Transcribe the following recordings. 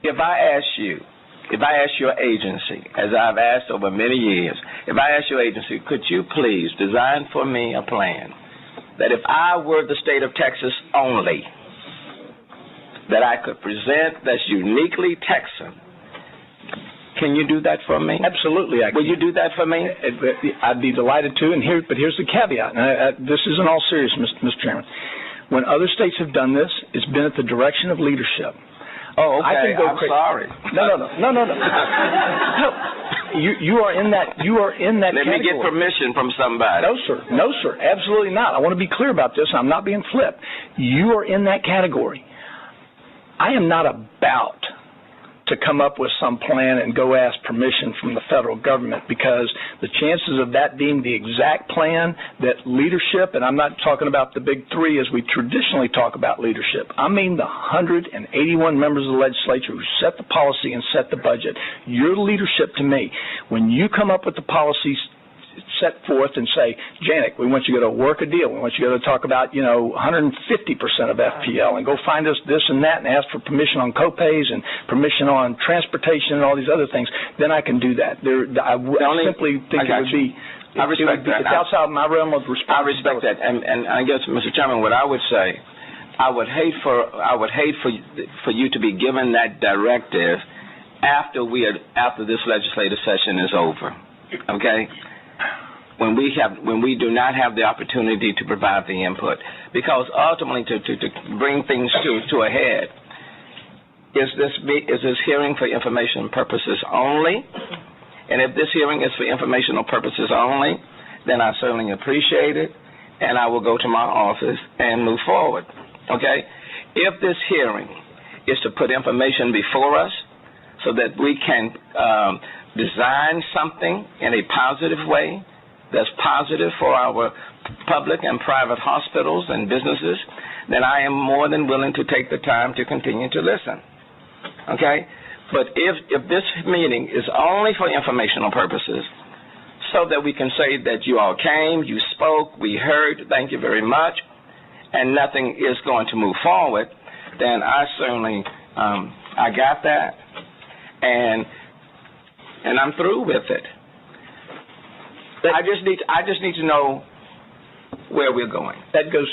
If I ask your agency, as I've asked over many years, if I ask your agency, could you please design for me a plan that if I were the state of Texas only, that I could present that's uniquely Texan, can you do that for me? Absolutely. Will you do that for me? I'd be delighted to, but here's the caveat. This is in all seriousness, Mr. Chairman. When other states have done this, it's been at the direction of leadership. Oh, okay. I'm sorry. No. No. You are in that. You are in that. Let category. me get permission from somebody. No, sir. Absolutely not. I want to be clear about this. I'm not being flip. You are in that category. I am not about to come up with some plan and go ask permission from the federal government, because the chances of that being the exact plan that leadership, and I'm not talking about the big three as we traditionally talk about leadership, I mean the 181 members of the legislature who set the policy and set the budget. Your leadership to me, when you come up with the policies set forth and say, Janek, we want you to go to work a deal. We want you to go to talk about, 150% of FPL and go find us this and that and ask for permission on copays and permission on transportation and all these other things. Then I can do that. I simply think it would be. I respect that. It's outside my realm of responsibility. I respect that, and I guess, Mr. Chairman, what I would say, I would hate for you to be given that directive after this legislative session is over. Okay. When we do not have the opportunity to provide the input, because ultimately to bring things to a head, is this hearing for information purposes only? And if this hearing is for informational purposes only, then I certainly appreciate it, and I will go to my office and move forward. Okay? If this hearing is to put information before us so that we can design something in a positive way that's positive for our public and private hospitals and businesses, then I am more than willing to take the time to continue to listen. Okay? But if this meeting is only for informational purposes, so that we can say that you all came, you spoke, we heard, thank you very much, and nothing is going to move forward, then I certainly, I got that, and I'm through with it. I just need to know where we're going. That goes,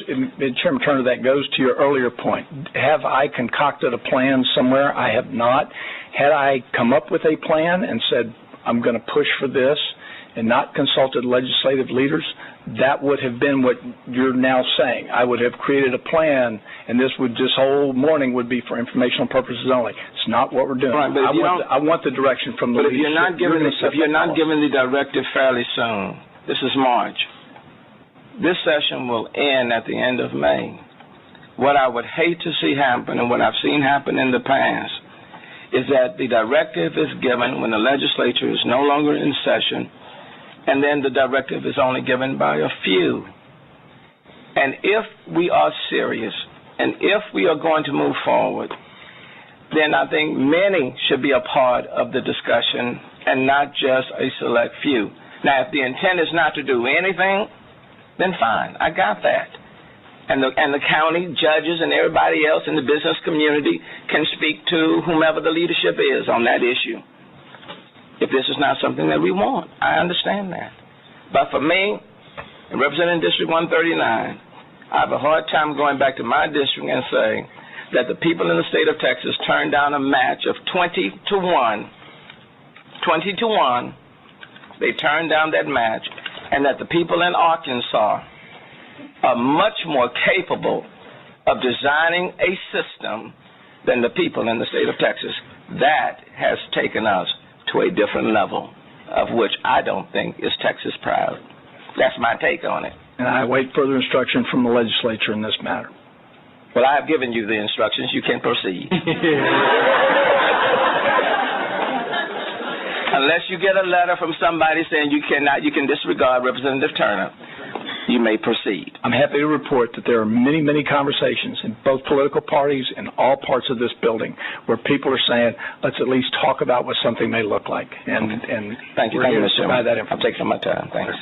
Chairman Turner, that goes to your earlier point. Have I concocted a plan somewhere? I have not. Had I come up with a plan and said, I'm going to push for this and not consulted legislative leaders, that would have been what you're now saying. I would have created a plan, and this whole morning would be for informational purposes only. It's not what we're doing. Right, but I want the direction from the leadership. If you're not given the directive fairly soon, this is March. This session will end at the end of May. What I would hate to see happen, and what I've seen happen in the past, is that the directive is given when the legislature is no longer in session, and then the directive is only given by a few. And if we are serious, and if we are going to move forward, then I think many should be a part of the discussion and not just a select few. Now, if the intent is not to do anything, then fine, I got that. And the county judges and everybody else in the business community can speak to whomever the leadership is on that issue. If this is not something that we want, I understand that. But for me, representing District 139, I have a hard time going back to my district and saying that the people in the state of Texas turned down a match of 20 to 1. 20 to 1. They turned down that match, and that the people in Arkansas are much more capable of designing a system than the people in the state of Texas. That has taken us to a different level, of which I don't think is Texas proud. That's my take on it. And I await further instruction from the legislature in this matter. Well, I have given you the instructions. You can proceed. Unless you get a letter from somebody saying you can disregard Representative Turner, you may proceed. I'm happy to report that there are many, many conversations in both political parties in all parts of this building where people are saying, let's at least talk about what something may look like. And thank you, we're here Mr. to provide that information. I'm taking my time. Thanks.